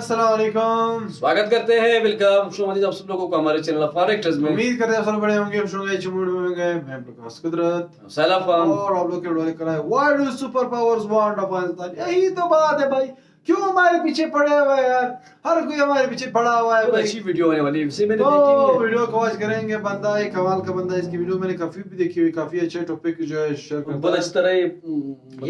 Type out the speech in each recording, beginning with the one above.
अस्सलाम वालेकुम। स्वागत करते हैं, वेलकम खुश आप सब लोगों को हमारे चैनल अफवार एक्टर्स में। उम्मीद करते हैं सब बड़े होंगे। हम शुरू गए मैं प्रकाश कुदरत सैलाब खान और आप लोग के वीडियो लेकर आए why do super powers want Afghanistan. यही तो बात है भाई, क्यों हमारे पीछे पड़े हुए हैं यार, हर कोई हमारे पीछे पड़ा हुआ है भाई। अच्छी वीडियो होने वाली है, इसे मैंने तो देखी नहीं है। वीडियो को वॉच करेंगे, बंदा एक कमाल का बंदा है। इसकी वीडियो मैंने काफी भी देखी हुई, काफी अच्छे टॉपिक जो है शेयर करता है, बहुत अच्छी तरह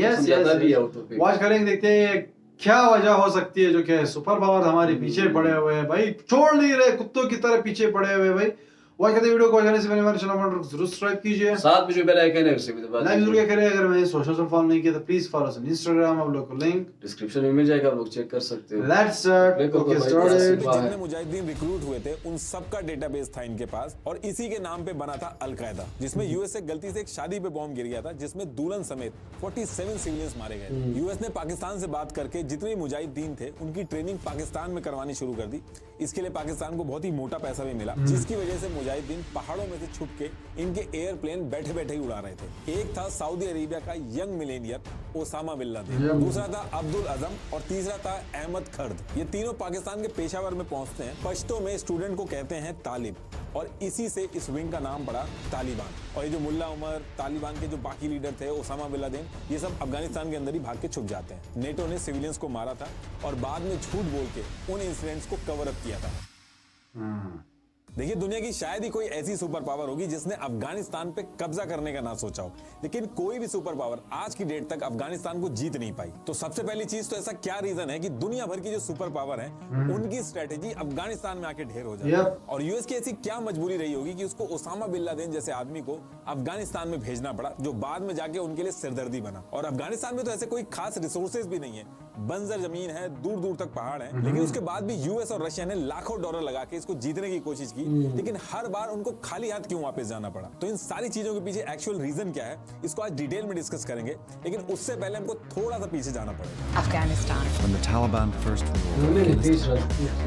यस भी है वो टॉपिक। वॉच करेंगे, देखते हैं क्या वजह हो सकती है जो कि सुपर पावर हमारे पीछे पड़े हुए हैं भाई, छोड़ नहीं रहे, कुत्तों की तरह पीछे पड़े हुए हैं भाई। वॉच करते वीडियो को जाने से पहले हमारे चैनल को जरूर सब्सक्राइब कीजिए, साथ में जो बेल आइकन है उसे भी दबा लाइक दीजिए। जरूर करें। अगर मैंने सोशल पर फॉलो नहीं किया तो please follow us on Instagram, आप लोग को लिंक डिस्क्रिप्शन में मिल जाएगा, आप लोग चेक कर सकते हो। Let's start. Okay started. जितने मुजाहिदीन रिक्रूट हुए थे उन सबका डेटाबेस था इनके पास, और इसी के नाम पे बना था अलकायदा, जिसमें यूएस से गलती से एक शादी पे बॉम्ब गिर गया था जिसमें दुल्हन समेत 47 सिविलियंस मारे गए। यूएस ने पाकिस्तान से बात करके जितने मुजाहिदीन थे उनकी ट्रेनिंग पाकिस्तान में करवानी शुरू कर दी। इसके लिए पाकिस्तान को बहुत ही मोटा पैसा भी मिला, जिसकी वजह से मुजाहिदीन पहाड़ों में से छुप के इनके एयरप्लेन बैठे बैठे ही उड़ा रहे थे। एक था सऊदी अरेबिया का young millionaire Osama bin Laden, दूसरा था अब्दुल अजम और तीसरा था अहमद खर्द। ये तीनों पाकिस्तान के पेशावर में पहुंचते हैं। पश्तो में स्टूडेंट को कहते हैं तालिब, और इसी से इस विंग का नाम पड़ा तालिबान। और ये जो मुल्ला उमर, तालिबान के जो बाकी लीडर थे, ओसामा बिन लादेन, ये सब अफगानिस्तान के अंदर ही भाग के छुप जाते हैं। नेटो ने सिविलियंस को मारा था और बाद में झूठ बोल के उन इंसिडेंट्स को कवर अप किया था। देखिए, दुनिया की शायद ही कोई ऐसी सुपर पावर होगी जिसने अफगानिस्तान पे कब्जा करने का ना सोचा हो, लेकिन कोई भी सुपर पावर आज की डेट तक अफगानिस्तान को जीत नहीं पाई। तो सबसे पहली चीज तो ऐसा क्या रीजन है कि दुनिया भर की जो सुपर पावर है उनकी स्ट्रेटेजी अफगानिस्तान में आके ढेर हो जाए। और यूएस की ऐसी क्या मजबूरी रही होगी कि उसको ओसामा बिन लादेन जैसे आदमी को अफगानिस्तान में भेजना पड़ा, जो बाद में जाके उनके लिए सिरदर्दी बना। और अफगानिस्तान में तो ऐसे कोई खास रिसोर्सेज भी नहीं है, बंजर जमीन है, दूर दूर तक पहाड़ है, लेकिन उसके बाद भी यूएस और रशिया ने लाखों डॉलर लगा के इसको जीतने की कोशिश की, लेकिन हर बार उनको खाली हाथ क्यों वापस जाना पड़ा। तो इन सारी चीजों के पीछे एक्चुअल रीजन क्या है, इसको आज डिटेल में डिस्कस करेंगे, लेकिन उससे पहले हमको थोड़ा सा पीछे जाना पड़ेगा। Afghanistan. When the Taliban first ruled Afghanistan,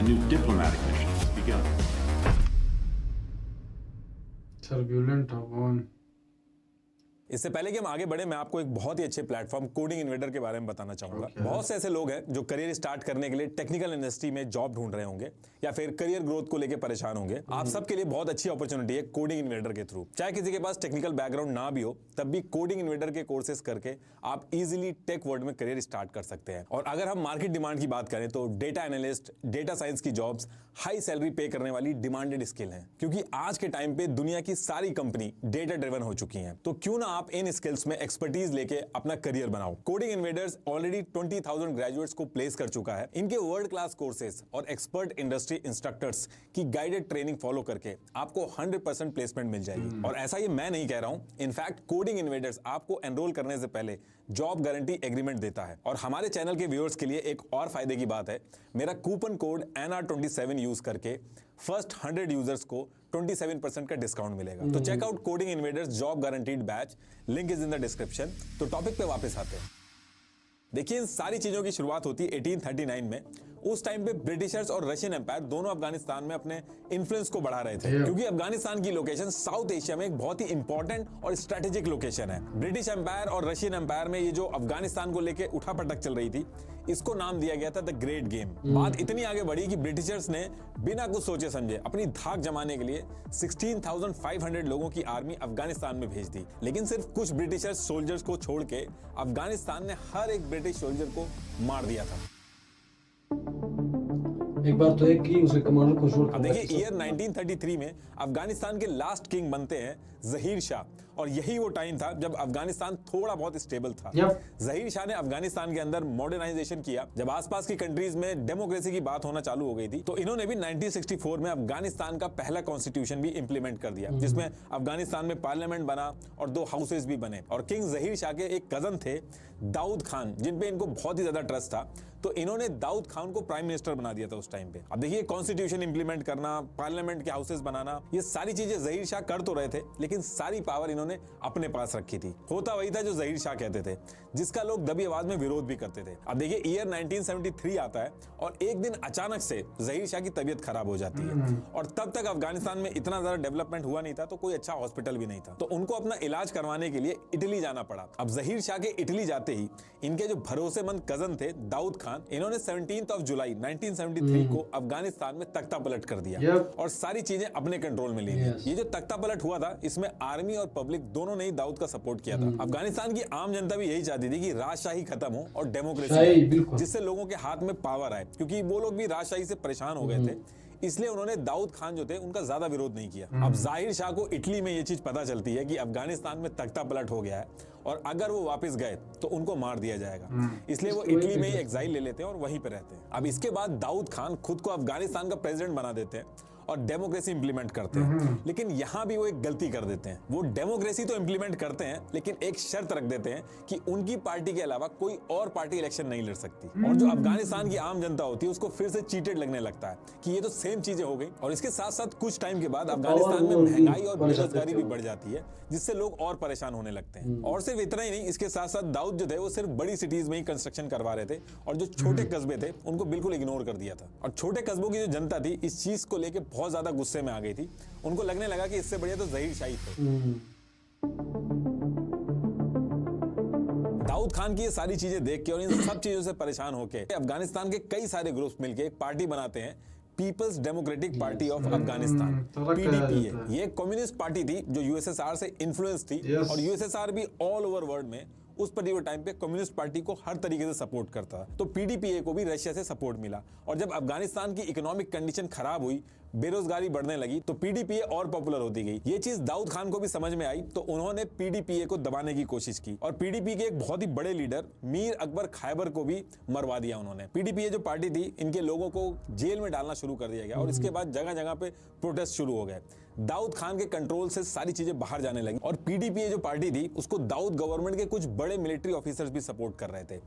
A new diplomatic mission has begun. Turbulent Afghan. इससे पहले कि हम आगे बढ़े, मैं आपको एक बहुत ही अच्छे प्लेटफॉर्म कोडिंग इन्वेडर के बारे में बताना चाहूंगा। बहुत से ऐसे लोग हैं जो करियर स्टार्ट करने के लिए टेक्निकल इंडस्ट्री में जॉब ढूंढ रहे होंगे या फिर करियर ग्रोथ को लेकर परेशान होंगे। आप सबके लिए बहुत अच्छी अपॉर्चुनिटी है कोडिंग इन्वेडर के थ्रू। चाहे किसी के पास टेक्निकल बैकग्राउंड ना भी हो, तब भी कोडिंग इन्वेडर के कोर्सेज करके आप इजीली टेक वर्ल्ड में करियर स्टार्ट कर सकते हैं। और अगर हम मार्केट डिमांड की बात करें तो डेटा एनालिस्ट, डेटा साइंस की जॉब्स हाई सैलरी पे करने वाली डिमांडेड स्किल हैं, क्योंकि आज के टाइम पे दुनिया की सारी कंपनी डेटा ड्रिवन हो चुकी हैं। तो क्यों ना आप इन स्किल्स में एक्सपर्टीज लेके अपना करियर बनाओ। कोडिंग इन्वेडर्स ऑलरेडी 20,000 ग्रेजुएट्स को प्लेस कर चुका है। इनके वर्ल्ड क्लास कोर्सेज और एक्सपर्ट इंडस्ट्री इंस्ट्रक्टर्स की गाइडेड ट्रेनिंग फॉलो करके आपको 100% प्लेसमेंट मिल जाएगी। और ऐसा ये मैं नहीं कह रहा हूं, इनफैक्ट कोडिंग इन्वेडर्स आपको एनरोल करने से पहले जॉब गारंटी एग्रीमेंट देता है। और हमारे चैनल के व्यूअर्स के लिए एक और फायदे की बात है, मेरा कूपन कोड NR27 यूज करके फर्स्ट 100 यूजर्स को 27% का डिस्काउंट मिलेगा। तो check out Coding Invaders job guaranteed batch, link is in the description. तो टॉपिक पे वापस आते हैं। देखिए, इन सारी चीजों की शुरुआत होती है 1839 में। उस टाइम पे ब्रिटिशर्स और रशियन एम्पायर दोनों अफगानिस्तान में अपने इन्फ्लुएंस को बढ़ा रहे थे, क्योंकि अफगानिस्तान की लोकेशन साउथ एशिया में एक बहुत ही इंपॉर्टेंट और स्ट्रेटेजिक लोकेशन है। ब्रिटिश एम्पायर और रशियन एम्पायर में ये जो अफगानिस्तान को लेके उठापटक चल रही थी, इसको नाम दिया गया था द ग्रेट गेम। बात इतनी आगे बढ़ी कि ब्रिटिशर्स ने बिना कुछ सोचे समझे अपनी धाक जमाने के लिए 16,500 लोगों की आर्मी अफगानिस्तान में भेज दी। लेकिन सिर्फ कुछ ब्रिटिशर्स सोल्जर्स को छोड़ के अफगानिस्तान ने हर एक ब्रिटिश सोल्जर को मार दिया था। एक बार तो एक की उसे कमांडर को छोड़। अब देखिए, ईयर 1933 में अफगानिस्तान के लास्ट किंग बनते हैं जहीर शाह, और यही वो टाइम था जब अफगानिस्तान थोड़ा बहुत स्टेबल था। जहीर शाह ने अफगानिस्तान के अंदर मॉडर्नाइजेशन किया। जब आसपास की कंट्रीज में डेमोक्रेसी की बात होना चालू हो गई थी, तो इन्होंने भी 1964 में अफगानिस्तान का पहला कॉन्स्टिट्यूशन भी इंप्लीमेंट कर दिया, जिसमें अफगानिस्तान में पार्लियामेंट बना और 2 हाउसेज भी बने। और किंग जहीर शाह के एक कजन थे दाऊद खान, जिन पे इनको बहुत ही ज्यादा ट्रस्ट था, तो इन्होंने दाऊद खान को प्राइम मिनिस्टर बना दिया था उस टाइम पे। अब देखिए, कॉन्स्टिट्यूशन इंप्लीमेंट करना, पार्लियामेंट के हाउसेस बनाना, ये सारी चीजें जहीर शाह कर तो रहे थे, लेकिन सारी पावर इन्होंने अपने पास रखी थी। होता वही था जो जहीर शाह कहते थे, जिसका लोग दबी आवाज में विरोध भी करते थे। अब देखिए, ईयर 1973 आता है और एक दिन अचानक से जहीर शाह की तबीयत खराब हो जाती है, और तब तक अफगानिस्तान में इतना ज्यादा डेवलपमेंट हुआ नहीं था, तो कोई अच्छा हॉस्पिटल भी नहीं था, तो उनको अपना इलाज करवाने के लिए इटली जाना पड़ा। अब जहीर शाह के इटली जाते ही इनके जो भरोसेमंद कजन थे दाऊद खान, इन्होंने 17 जुलाई 1973 को अफगानिस्तान में तख्ता पलट कर दिया और सारी चीजें अपने कंट्रोल में ले ली। ये जो तख्ता पलट हुआ था, इसमें आर्मी और पब्लिक दोनों ने ही दाऊद का सपोर्ट किया था। अफगानिस्तान की आम जनता भी यही चाहती थी कि राजशाही खत्म हो और डेमोक्रेसी, जिससे लोगों के हाथ में पावर आए, क्योंकि वो लोग भी राजशाही से परेशान हो गए थे। इसलिए उन्होंने दाऊद खान जो थे उनका ज्यादा विरोध नहीं किया। अब जाहिर शाह को इटली में ये चीज पता चलती है कि अफगानिस्तान में तख्ता पलट हो गया है और अगर वो वापस गए तो उनको मार दिया जाएगा, इसलिए वो इटली में ही एग्जाइल ले लेते हैं और वहीं पे रहते हैं। अब इसके बाद दाऊद खान खुद को अफगानिस्तान का प्रेसिडेंट बना देते हैं और डेमोक्रेसी इंप्लीमेंट करते हैं। लेकिन यहां भी वो एक गलती कर देते हैं। वो डेमोक्रेसी तो इंप्लीमेंट करते हैं, लेकिन एक शर्त रख देते हैं कि उनकी पार्टी के अलावा कोई और पार्टी इलेक्शन नहीं लड़ सकती। और जो अफगानिस्तान की आम जनता होती है उसको फिर से चीटेड लगने लगता है कि ये तो सेम चीजें हो गई। और इसके साथ साथ कुछ टाइम के बाद अफगानिस्तान में महंगाई और बेरोजगारी भी बढ़ जाती है, जिससे लोग और परेशान होने लगते हैं। और सिर्फ इतना ही नहीं, इसके साथ साथ दाऊद जो थे वो सिर्फ बड़ी सिटीज में ही कंस्ट्रक्शन करवा रहे थे और जो छोटे कस्बे थे उनको बिल्कुल इग्नोर कर दिया था। और छोटे कस्बों की जो जनता थी इस चीज को लेकर बहुत ज्यादा गुस्से में आ गई थी। उनको लगने लगा कि इससे बढ़िया तो जहीर शाही थे। दाऊद खान की ये सारी चीजें देख के और इन सब चीजों से परेशान होकर अफगानिस्तान के कई सारे ग्रुप्स मिलकर एक पार्टी बनाते हैं, People's Democratic Party of Afghanistan, PDPA। ये एक कम्युनिस्ट पार्टी थी जो यूएसएसआर से इन्फ्लुएंस थी और यूएसएसआर भी ऑल ओवर वर्ल्ड में उस पर्टिकुलर टाइम पे कम्युनिस्ट पार्टी को हर तरीके से सपोर्ट करता था। तो PDPA को भी रशिया से सपोर्ट मिला और जब अफगानिस्तान की इकोनॉमिक कंडीशन खराब हुई, बेरोजगारी बढ़ने लगी, तो PDPA और पॉपुलर होती गई। ये चीज दाऊद खान को भी समझ में आई, तो उन्होंने PDPA को दबाने की कोशिश की और PDPA के एक बहुत ही बड़े लीडर मीर अकबर खैबर को भी मरवा दिया उन्होंने। PDPA जो पार्टी थी, इनके लोगों को जेल में डालना शुरू कर दिया गया और इसके बाद जगह जगह पे प्रोटेस्ट शुरू हो गए। दाऊद खान के कंट्रोल से सारी चीजें बाहर जाने लगी और PDPA जो पार्टी थी उसको दाऊद गवर्नमेंट के कुछ बड़े मिलिट्री ऑफिसर्स भी सपोर्ट कर रहे थे,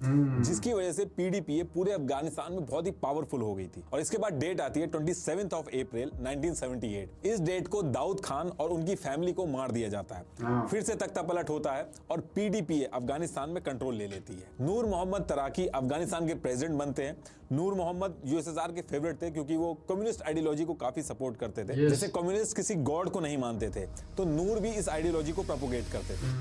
जिसकी वजह से PDPA पूरे अफगानिस्तान में बहुत ही पावरफुल हो गई थी। और इसके बाद डेट आती है 27 अप्रैल 1978। इस डेट को दाऊद खान और उनकी फैमिली को मार दिया जाता है। फिर से तख्ता पलट होता है और PDPA अफगानिस्तान में कंट्रोल ले लेती है। नूर मोहम्मद तराकी अफगानिस्तान के प्रेसिडेंट बनते हैं। नूर मोहम्मद यूएसएसआर के फेवरेट थे क्योंकि वो कम्युनिस्ट आइडियोलॉजी को काफी सपोर्ट करते थे। जैसे कम्युनिस्ट किसी गॉड को नहीं मानते थे, तो नूर भी इस आइडियोलॉजी को प्रोपोगेट करते थे।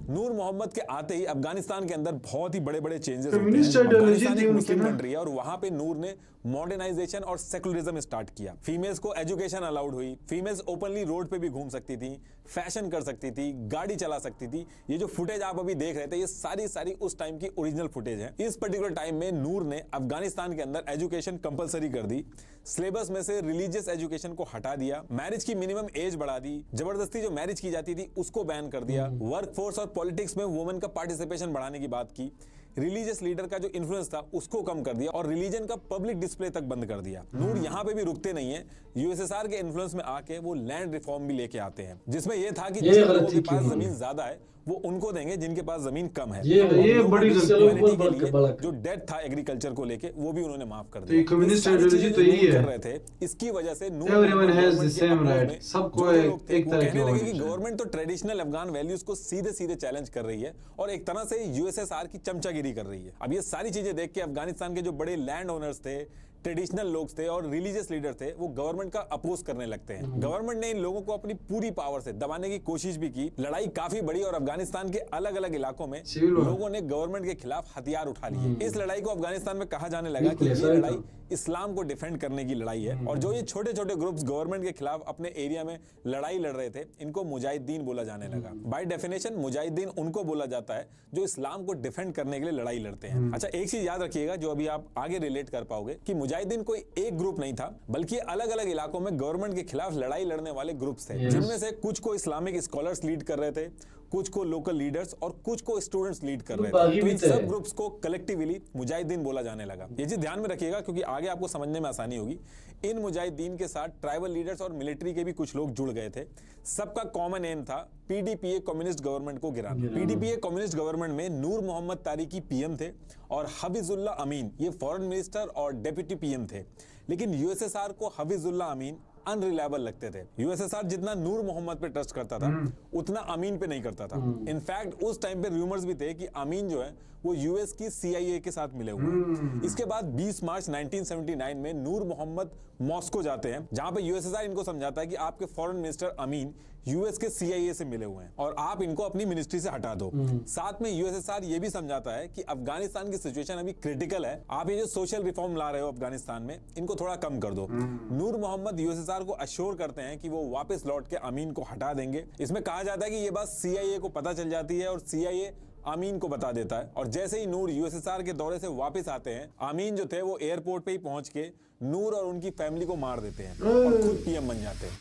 नूर मोहम्मद के आते ही अफगानिस्तान के अंदर बहुत ही बड़े बड़े चेंजेस होते हैं। अफगानिस्तान एक मुस्लिम कंट्री है और वहां पे नूर ने मॉडर्नाइजेशन और सेकुलरिज्म स्टार्ट किया। फीमेल्स को एजुकेशन अलाउड हुई, फीमेल्स ओपनली रोड पे भी घूम सकती थी, फैशन कर सकती थी, गाड़ी चला सकती थी। ये जो फुटेज आप अभी देख रहे थे, ये सारी उस टाइम की ओरिजिनल फुटेज है। इस पर्टिकुलर टाइम में नूर ने अफगानिस्तान के अंदर एजुकेशन कंपलसरी कर दी, सिलेबस में से रिलीजियस एजुकेशन को हटा दिया, मैरिज की मिनिमम एज बढ़ा दी, जबरदस्ती जो मैरिज की जाती थी उसको बैन कर दिया, वर्क फोर्स और पॉलिटिक्स में वुमेन का पार्टिसिपेशन बढ़ाने की बात की, रिलीजियस लीडर का जो इन्फ्लुएंस था उसको कम कर दिया और रिलीजन का पब्लिक डिस्प्ले तक बंद कर दिया। नूर यहाँ पे भी रुकते नहीं है, यूएसएसआर के इन्फ्लुएंस में आके वो लैंड रिफॉर्म भी लेके आते हैं, जिसमें ये था कि जिन लोगों के पास जमीन ज्यादा है वो उनको देंगे, जिनके पास जमीन कम है। ये बड़ी जो डेट था एग्रीकल्चर को लेके वो भी उन्होंने माफ कर दिया। कम्युनिस्ट आइडियोलॉजी तो यही है, रहे थे, इसकी वजह से everyone has the same right, सबको एक तरह की लगे कि गवर्नमेंट तो ट्रेडिशनल अफगान वैल्यूज को सीधे चैलेंज कर रही है और एक तरह से यूएसएसआर की चमचागिरी कर रही है। अब ये सारी चीजें देख के अफगानिस्तान के जो बड़े लैंड ओनर्स थे, ट्रेडिशनल लोग थे और रिलीजियस लीडर थे, वो गवर्नमेंट का अपोज करने लगते हैं। गवर्नमेंट ने इन लोगों को अपनी पूरी पावर से दबाने की कोशिश भी की, लड़ाई काफी बड़ी और अफगानिस्तान के अलग अलग इलाकों में लोगों ने गवर्नमेंट के खिलाफ हथियार उठा लिए। इस लड़ाई को अफगानिस्तान में कहा जाने लगा कि ये लड़ाई इस्लाम को डिफेंड करने की लड़ाई है और जो ये छोटे छोटे ग्रुप्स गवर्नमेंट के खिलाफ अपने एरिया में लड़ाई लड़ रहे थे, इनको मुजाहिदीन बोला जाने लगा। बाय डेफिनेशन मुजाहिदीन उनको बोला जाता है जो इस्लाम को डिफेंड करने के लिए लड़ाई लड़ते हैं। अच्छा, एक चीज याद रखिएगा जो अभी आप आगे रिलेट कर पाओगे कि मुजाहिदीन कोई एक ग्रुप नहीं था, बल्कि अलग अलग इलाकों में गवर्नमेंट के खिलाफ लड़ाई लड़ने वाले ग्रुप्स थे, जिनमें से कुछ को इस्लामिक स्कॉलर्स लीड कर रहे थे, कुछ को लोकल लीडर्स और कुछ को स्टूडेंट्स लीड कर रहे बाकी थे। तो भी इन थे। सब ग्रुप्स को कलेक्टिवली मुजाहिदीन बोला जाने लगा। ये चीज ध्यान में रखिएगा क्योंकि आगे आपको समझने में आसानी होगी। इन मुजाहिदीन के साथ ट्राइबल लीडर्स और मिलिट्री के भी कुछ लोग जुड़ गए थे। सबका कॉमन एम था पीडीपीए कम्युनिस्ट गवर्नमेंट को गिराना। पीडीपीए कम्युनिस्ट गवर्नमेंट में नूर मोहम्मद तारिकी पीएम थे और हफीजुल्लाह अमीन ये फॉरेन मिनिस्टर और डेप्यूटी पीएम थे। लेकिन यूएसएसआर को हफीजुल्लाह अमीन अनरिलायबल लगते थे। यूएसएसआर जितना नूर मोहम्मद पे ट्रस्ट करता था उतना अमीन पे नहीं करता था। इनफैक्ट उस टाइम पे रूमर्स भी थे कि अमीन जो है वो यूएस की सीआईए के साथ मिले हुए हैं। इसके बाद 20 मार्च 1979 में नूर मोहम्मद मॉस्को जाते हैं जहां पे यूएसएसआर इनको समझाता है कि आपके फॉरेन मिनिस्टर अमीन यूएस के सीआईए से मिले हुए हैं और आप इनको अपनी मिनिस्ट्री से हटा दो। साथ में यूएसएसआर ये भी समझाता है कि अफगानिस्तान की सिचुएशन अभी क्रिटिकल है, आप ये जो सोशल रिफॉर्म ला रहे हो अफगानिस्तान में इनको थोड़ा कम कर दो। नूर मोहम्मद यूएसएसआर को अश्योर करते हैं कि वो वापस लौट के अमीन को हटा देंगे। इसमें कहा जाता है कि ये बात सीआईए को पता चल जाती है और सीआईए अमीन को बता देता है और जैसे ही नूर यूएसएसआर के दौरे से वापस आते हैं अमीन जो थे वो एयरपोर्ट पे ही पहुंच के नूर और उनकी फैमिली को मार देते हैं और खुद पीएम बन जाते हैं।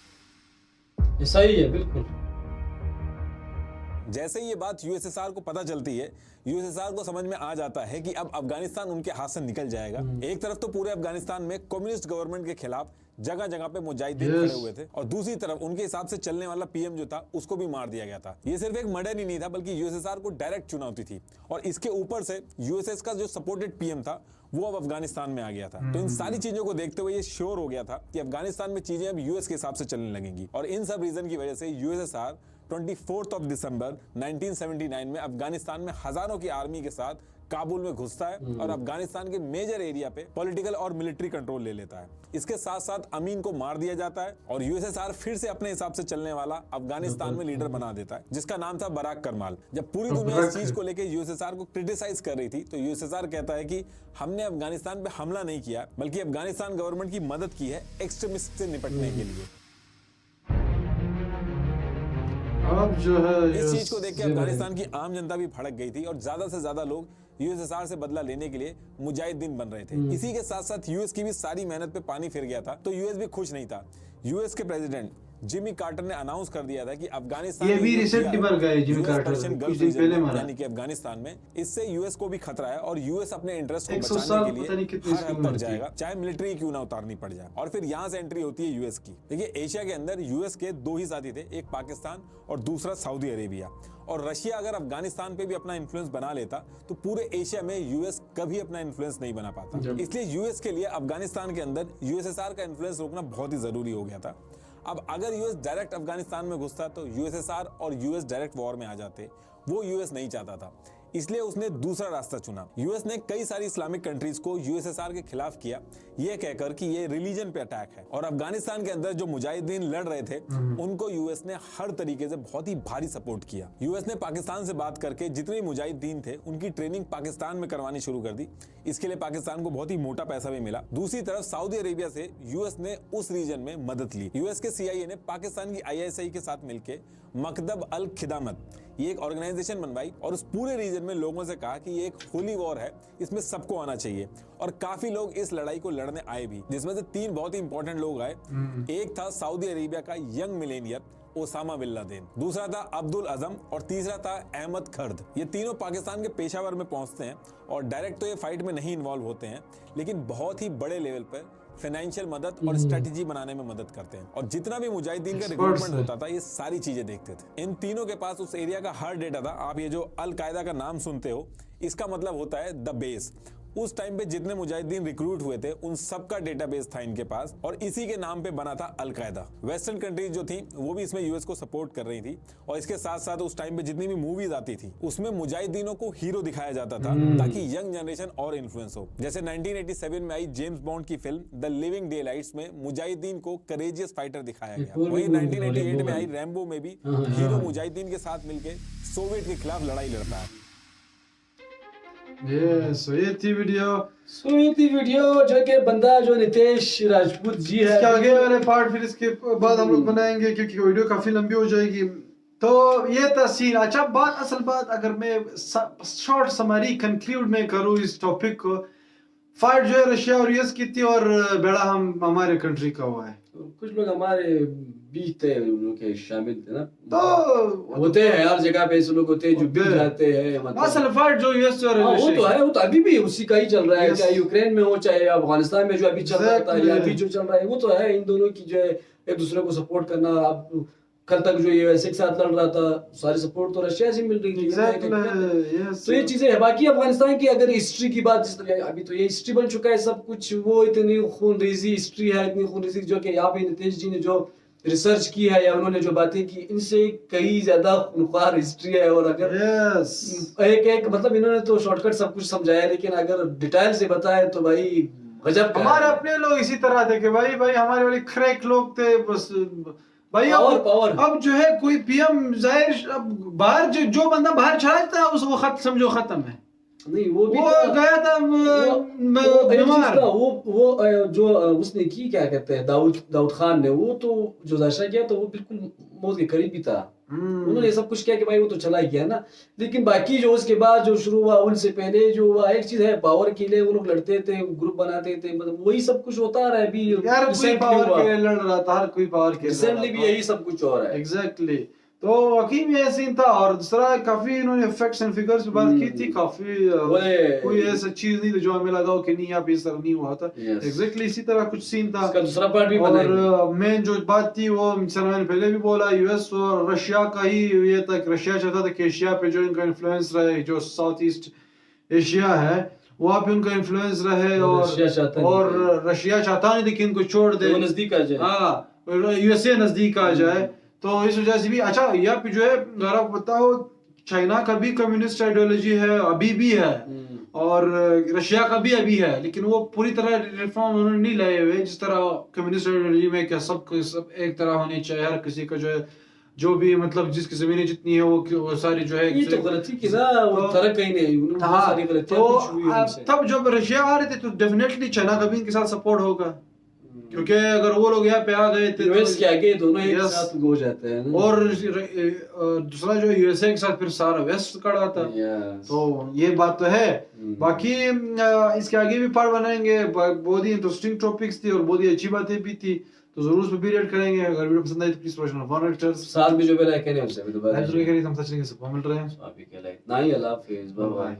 ये सही है बिल्कुल। जैसे ही ये बात यूएसएसआर को पता चलती है यूएसएसआर को समझ में आ जाता है कि अब अफगानिस्तान उनके हाथ से निकल जाएगा। एक तरफ तो पूरे अफगानिस्तान में कम्युनिस्ट गवर्नमेंट के खिलाफ जगह जगह पे मुजाहिदीन खड़े हुए थे और दूसरी तरफ उनके हिसाब से चलने वाला पीएम जो था उसको भी मार दिया गया था। ये सिर्फ एक मर्डर ही नहीं था बल्कि यूएसएसआर को डायरेक्ट चुनौती थी और इसके ऊपर से यूएसएस का जो सपोर्टेड पीएम था वो अब अफगानिस्तान में आ गया था। तो इन सारी चीजों को देखते हुए ये श्योर हो गया था कि अफगानिस्तान में चीजें अब यूएस के हिसाब से चलने लगेंगी और इन सब रीजन की वजह से यूएसएसआर 24 दिसंबर 1979 में अफगानिस्तान में हजारों की आर्मी के साथ काबुल में घुसता है और अफगानिस्तान के मेजर एरिया पे पॉलिटिकल और मिलिट्री कंट्रोल ले लेता है। इसके साथ साथ अमीन को मार दिया जाता है और यूएसएसआर फिर से अपने हिसाब से चलने वाला अफगानिस्तान में लीडर बना देता है जिसका नाम था बराक करमाल। जब पूरी दुनिया इस चीज को लेकर यूएसएसआर को क्रिटिसाइज कर रही थी तो यूएसएसआर कहता है कि हमने अफगानिस्तान पे हमला नहीं किया बल्कि अफगानिस्तान गवर्नमेंट की मदद की है एक्सट्रीमिस्ट से निपटने के लिए। अब जो है इस चीज को देख के अफगानिस्तान की आम जनता भी भड़क गई थी और ज्यादा से ज्यादा लोग यूएसएसआर से बदला लेने के लिए मुजाहिदीन बन रहे थे। इसी के साथ साथ यूएस की भी सारी मेहनत पे पानी फिर गया था तो यूएस भी खुश नहीं था। यूएस के प्रेसिडेंट जिमी कार्टर ने अनाउंस कर दिया था कि अफगानिस्तान ये भी रिसेंटली मर गए जिमी कार्टर कुछ दिन पहले मरा यानी कि अफगानिस्तान में इससे यूएस को भी खतरा है और यूएस अपने इंटरेस्ट को 100 बचाने साल के पता नहीं लिए कितनी हर हद इसकी तक उम्र जाएगा चाहे मिलिट्री क्यों ना उतारनी पड़ जाए। और फिर यहाँ से एंट्री होती है यूएस की। देखिए एशिया के अंदर यूएस के दो ही साथी थे, एक पाकिस्तान और दूसरा सऊदी अरेबिया। और रशिया अगर अफगानिस्तान पे भी अपना इन्फ्लुएंस बना लेता तो पूरे एशिया में यूएस कभी अपना इन्फ्लुएंस नहीं बना पाता। इसलिए यूएस के लिए अफगानिस्तान के अंदर यूएसएसआर का इन्फ्लुएंस रोकना बहुत ही जरूरी हो गया था। अब अगर यूएस डायरेक्ट अफगानिस्तान में घुसता तो यूएसएसआर और यूएस डायरेक्ट वॉर में आ जाते। वो यूएस नहीं चाहता था इसलिए उसने दूसरा रास्ता चुना। यूएस ने कई सारी इस्लामिक कंट्रीज को यूएसएसआर के खिलाफ किया ये कहकर कि ये रिलीजन पे अटैक है और अफगानिस्तान के अंदर जो मुजाहिदीन लड़ रहे थे उनको यूएस ने हर तरीके से बहुत ही भारी सपोर्ट किया। यूएस ने पाकिस्तान से बात करके जितने मुजाहिदीन थे उनकी ट्रेनिंग पाकिस्तान में करवानी शुरू कर दी। इसके लिए पाकिस्तान को बहुत ही मोटा पैसा भी मिला। दूसरी तरफ सऊदी अरेबिया से यूएस ने उस रीजन में मदद ली। यूएस के सीआईए ने पाकिस्तान की आईएसआई के साथ मिलकर मकदब अल खिदामत ये एक ऑर्गेनाइजेशन बनवाई और उस पूरे रीजन में लोगों से कहा कि ये एक होली वॉर है, इसमें सबको आना चाहिए। और काफी लोग इस लड़ाई को लड़ने आए भी, जिसमें से 3 बहुत ही इंपॉर्टेंट लोग आए। एक था सऊदी अरेबिया का young millionaire Osama bin Laden, दूसरा था अब्दुल अजम और तीसरा था अहमद खर्द। ये तीनों पाकिस्तान के पेशावर में पहुंचते हैं और डायरेक्ट तो ये फाइट में नहीं इन्वॉल्व होते हैं लेकिन बहुत ही बड़े लेवल पर फाइनेंशियल मदद और स्ट्रेटेजी बनाने में मदद करते हैं। और जितना भी मुजाहिदीन का रिक्रूटमेंट होता था ये सारी चीजें देखते थे। इन तीनों के पास उस एरिया का हर डेटा था। आप ये जो अल कायदा का नाम सुनते हो इसका मतलब होता है द बेस। उस टाइम पे जितने मुजाहिदीन रिक्रूट हुए थे उन सबका डेटाबेस था इनके पास और इसी के नाम पे बना था अल कायदा। वेस्टर्न कंट्रीज जो थी वो भी इसमें यूएस को सपोर्ट कर रही थी और इसके साथ साथ उस टाइम पे जितनी भी मूवीज आती थी उसमें मुजाहिदीनों को हीरो दिखाया जाता था ताकि यंग जनरेशन और इन्फ्लुएंस हो। जैसे 1987 में आई जेम्स बॉन्ड की फिल्म द लिविंग डेलाइट्स में मुजाहिदीन को करेजियस फाइटर दिखाया गया। वहीं 1988 में आई रैम्बो में भी हीरो मुजाहिदीन के साथ मिलकर सोवियत के खिलाफ लड़ाई लड़ता है। ये थी वीडियो जो कि बंदा जो नितेश राजपूत जी है इसके आगे वाले पार्ट फिर इसके बाद हम लोग बनाएंगे क्योंकि वीडियो काफी लंबी हो जाएगी। तो ये था सीन। अच्छा असल बात अगर मैं शॉर्ट समरी कंक्लूड में करूँ इस टॉपिक को, फाइट जो है रशिया और यूएस की थी और बेड़ा हमारे कंट्री का हुआ है। कुछ लोग हमारे भी थे उन लोग के शामिल थे ना, तो होते हैं हर जगह पे ऐसे लोग होते हैं जो बिक जाते हैं असल फाइट जो यूएस और हाँ, वो तो है, वो तो अभी भी उसी का ही चल रहा है, Yes. चाहे यूक्रेन में हो चाहे अफगानिस्तान में जो अभी चल रहा था Exactly. या अभी जो चल रहा है, वो तो है इन दोनों की जो है एक दूसरे को सपोर्ट करना। अब कल तक जो यूएसए के साथ लड़ रहा था सारी सपोर्ट तो रशिया से मिल रही थी। Yes. तो ये चीजें है। बाकी अफगानिस्तान की अगर हिस्ट्री की बात, जिस तरह अभी तो ये हिस्ट्री बन चुका है सब कुछ, वो इतनी खूनरेजी हिस्ट्री है, इतनी खूनरेजी जो कि यहाँ पे नितेश जी ने जो रिसर्च की है या उन्होंने जो बातें की, इनसे कई ज्यादा खूनख्वार हिस्ट्री है। और अगर Yes. एक मतलब इन्होंने तो शॉर्टकट सब कुछ समझाया, लेकिन अगर डिटेल से बताए तो भाई गजब का हमारे है। अपने लोग इसी तरह थे कि भाई हमारे वाले क्रैक लोग थे बस भाई। पावर। अब जो है कोई पीएम जाहिर अब बाहर जो बंदा बाहर चला जाता है उसको समझो खत्म है। नहीं वो भी वो गया था एक चीज बीमार। था, वो जो उसने की क्या कहते हैं दाऊद खान ने, वो तो जो दशा किया तो वो बिल्कुल मौत के करीब ही था। उन्होंने सब कुछ किया कि भाई वो तो चला ही गया ना। लेकिन बाकी जो उसके बाद जो शुरू हुआ, उनसे पहले जो हुआ, एक चीज है पावर के लिए वो लोग लड़ते थे, ग्रुप बनाते थे, मतलब वही सब कुछ होता रहा है। अभी यार कोई पावर के लिए लड़ रहा था, हर कोई पावर के लिए रिसेंटली भी यही सब कुछ हो रहा है। एग्जैक्टली। तो वाकई में ऐसे ही था। और दूसरा काफी इन्होंने फैक्ट्स एंड फिगर्स पे बात की थी, काफी कोई ऐसा चीज नहीं थी जो हमें लगा कि नहीं यहाँ पे इस तरह नहीं हुआ था। एग्जैक्टली इसी तरह कुछ सीन था। इसका दूसरा पार्ट भी बनाएंगे। और मेन जो बात थी वो मैंने पहले भी बोला, यूएस और रशिया का ही ये था। रशिया चाहता था कि एशिया पे जो इनका इन्फ्लुएंस रहे, जो साउथ ईस्ट एशिया है वहाँ पे उनका इन्फ्लुएंस रहे, और रशिया चाहता नहीं था कि इनको छोड़ दे, नजदीक आ जाए। हाँ, यूएसए नजदीक आ जाए। तो इस वजह से भी अच्छा यहाँ पे जो है, अगर आप बताओ, चाइना का भी कम्युनिस्ट आइडियोलॉजी है, अभी भी है, और रशिया का भी अभी है, लेकिन वो पूरी तरह रिफॉर्म उन्होंने नहीं लाए हुए। जिस तरह कम्युनिस्ट आइडियोलॉजी में क्या सब एक तरह होनी चाहिए, हर किसी का जो है जो भी मतलब जिसकी जमीनें जितनी है वो सारी जो है, ये तो गलती की ना, वो फर्क कहीं नहीं। हाँ, सारी गलतियां कुछ हुई उनसे। तब जब रशिया आ रहे थे तो डेफिनेटली चाइना का भी इनके साथ सपोर्ट होगा, क्योंकि अगर वो लोग यहाँ पे आ गए थे यूएस के आगे दोनों एक साथ हो जाते हैं। और दूसरा जो यूएसए के साथ फिर सारा वेस्ट खड़ा था। तो ये बात तो है। बाकी इसके आगे भी पार्ट बनाएंगे, बहुत ही इंटरेस्टिंग टॉपिक्स थी और बहुत ही अच्छी बातें भी थी, तो जरूर उस पर भी रेड करेंगे। अगर वीडियो पसंद आई तो प्लीज प्रोफेशनल साथ में जो बेल आइकन है उनसे भी दोबारा हम सच नहीं, सब मिल रहे हैं। आप ही के लिए इतना ही। अल्लाह हाफिज़, बाय बाय।